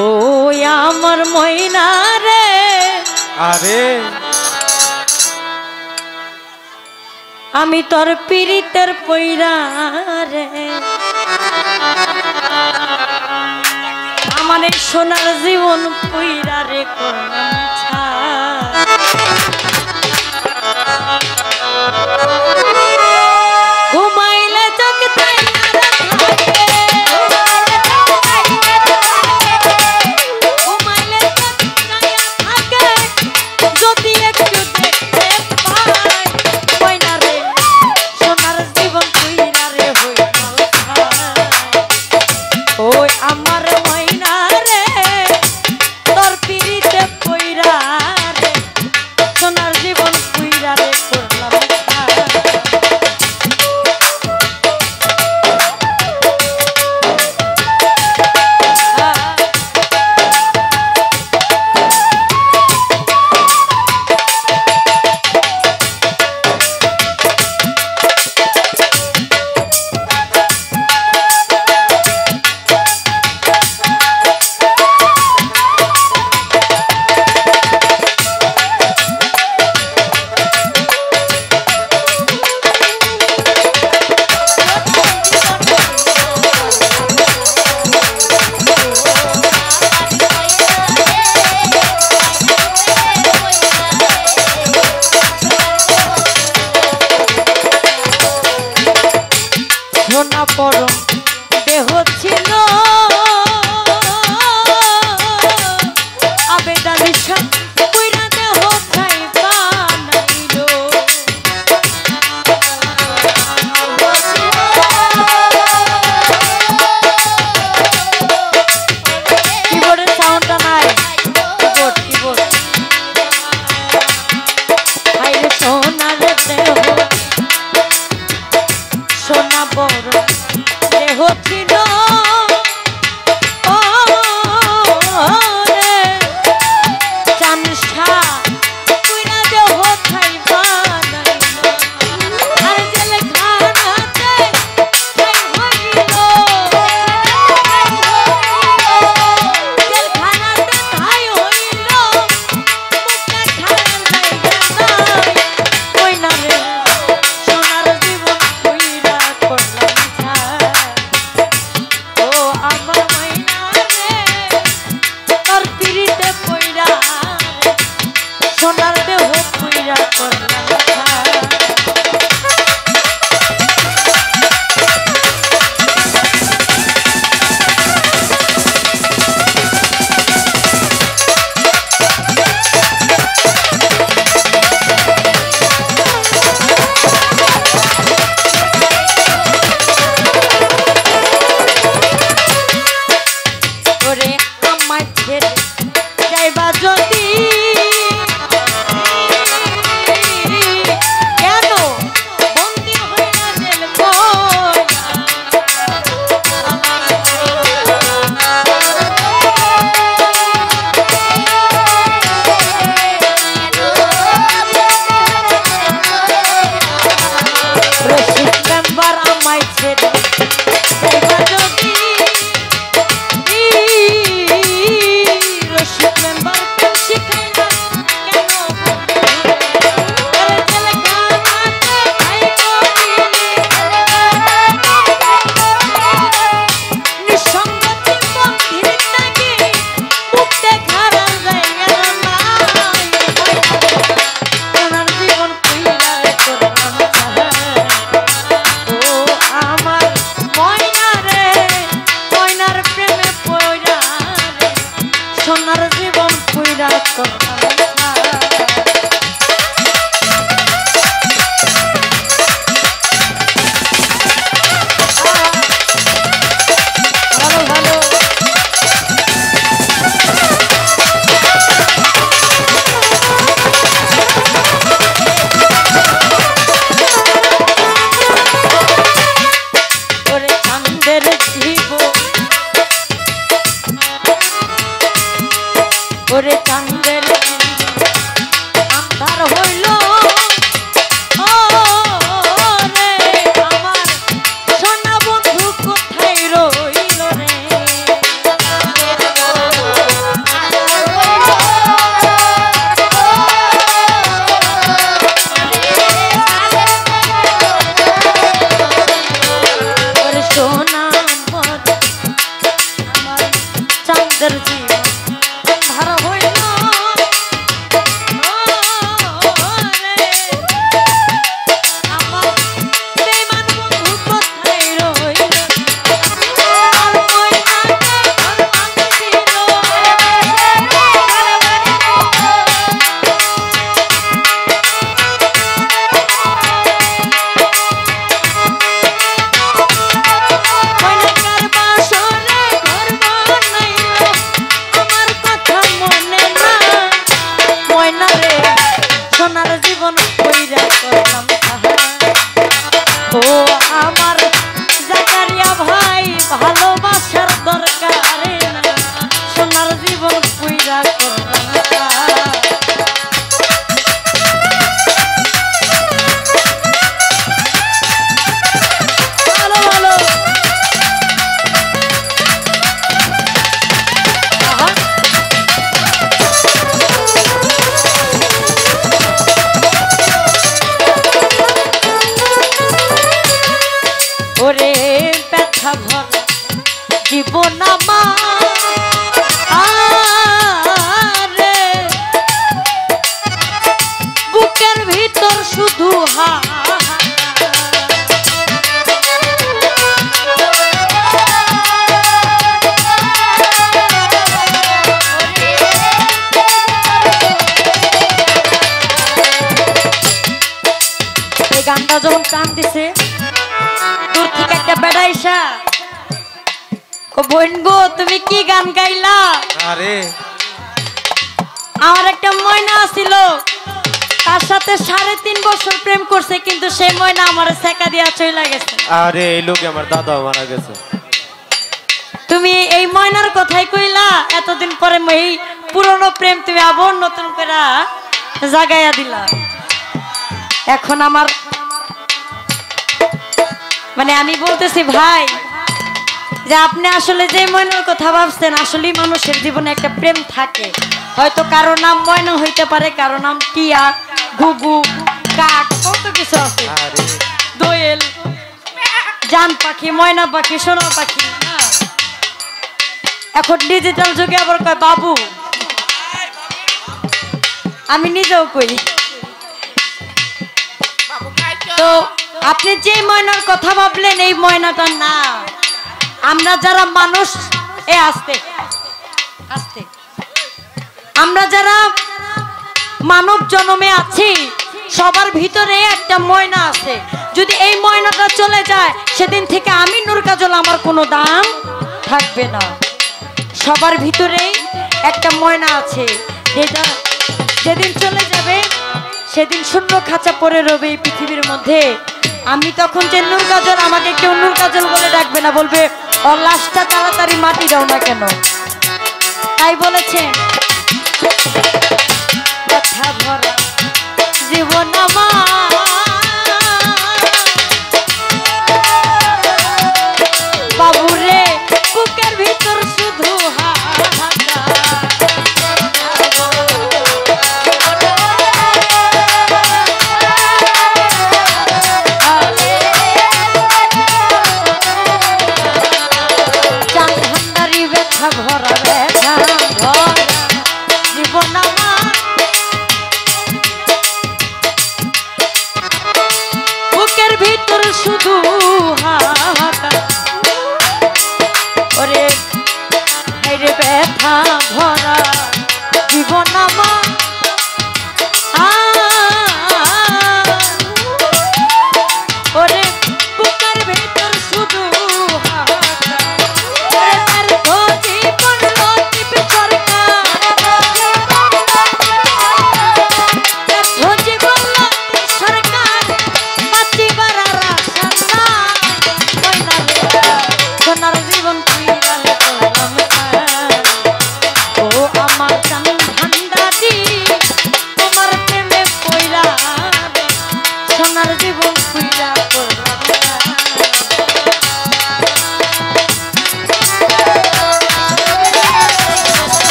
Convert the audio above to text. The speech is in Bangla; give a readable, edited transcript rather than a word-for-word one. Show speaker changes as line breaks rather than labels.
ও আমার ময়না রে
আরে
আমি তোর পীড়িতের পইরা রে আমার এই সোনার জীবন পইরা রে করলাম ঘুমাইলে চোখ পরম দেহ ছিল আবেদালি সব কইরা দেহ খাই বানাইল কিবোর্ডের সাউন্ডটা নাই কিবোর্ড আইরে সোনার দেহ সোনা বড় দেহ ছিল চানসা কইরা দেহ খাইবা আর জেলে খানাতে খাই হইল জেল খানাতে খাই হইল মুখটা খাওয়ার জায়গা নাই কই না রে সোনার জীবন কইরা করলাম ও আমার ময়না রে তোর পিড়িতে পইরা সোনার দেহ পইরা করলাম ওরে আমার ছেড়ে যাইবা যদি কেন বন্দি হইয়া জেল রশিদ মেম্বার আমায় ছেড়ে যাইবা যদি রশিদ মেম্বার কেন শিখাইলা কেন আরে জেল খানাতে খাইবো নিঃসঙ্গতি বন্ধির নাকি মুক্তে খারার জায়গা নাই সোনার জীবন কইরা করলাম ও আমার ময়না রে ময়নার প্রেমে পইরা রে সোনার জীবন কইরা করলাম ভালো ভালো ওরে চাঁদের জীব ওরে চাঁদের আন্ধার হইল ও রে আমার সোনা বন্ধু কোথায় রইল রে আমাদের জীবন ধার হইল সোনার জীবন কইরা করলাম ও আমার জাকারিয়া ভাই ভালোবাসার দরকারে না সোনার জীবন কইরা করলাম ওরে ব্যথা ভর জীবন আমার বুকের ভিতর শুধু এই গানটা যখন টান দিছে দূর থেকে একটা বেড়াইসা বোন গো তুমি কি গান গাইলা
আরে
আমার একটা ময়না ছিল তার সাথে 3.5 বছর প্রেম করছে কিন্তু সেই ময়না আমার সেকা দিয়া চলে গেছে
আরে এই লোকে আমার দাদা মারা গেছে
তুমি এই ময়নার কথাই কইলা এতদিন পরে এই পুরনো প্রেম তুমি আবার নতুন করে জাগাইয়া দিলা এখন আমার মানে আমি বলতেছি ভাই যে আপনি আসলে যে ময়নার কথা ভাবছেন আসলেই মানুষের জীবনে একটা প্রেম থাকে হয়তো কারো নাম ময়না হইতে পারে কারো নাম টিয়া গুগু কাক কত কিছু আছে দোয়েল জান পাখি ময়না পাখি সোনা পাখি এখন ডিজিটাল যুগে আবার কয় বাবু আমি নিজেও কই তো আপনি যে ময়নার কথা ভাবলেন এই ময়নাটা না আমরা যারা মানুষ আস্তে আস্তে আমরা যারা মানব জন্মে আছি সবার ভিতরে একটা ময়না আছে যদি এই ময়নাটা চলে যায় সেদিন থেকে আমি নূর কাজল আমার কোনো দাম থাকবে না সবার ভিতরেই একটা ময়না আছে যেটা যেদিন চলে যাবে সেদিন শূন্য খাঁচা পড়ে রবে এই পৃথিবীর মধ্যে আমি তখন যে নূর কাজল আমাকে কেউ নূর কাজল বলে ডাকবে না বলবে ওর লাশটা তাড়াতাড়ি মাটি দাও না কেন তাই বলেছেন কথা ভরা জীবন আমার বাবুরে বুকের ভিতর শুধু ভরা রে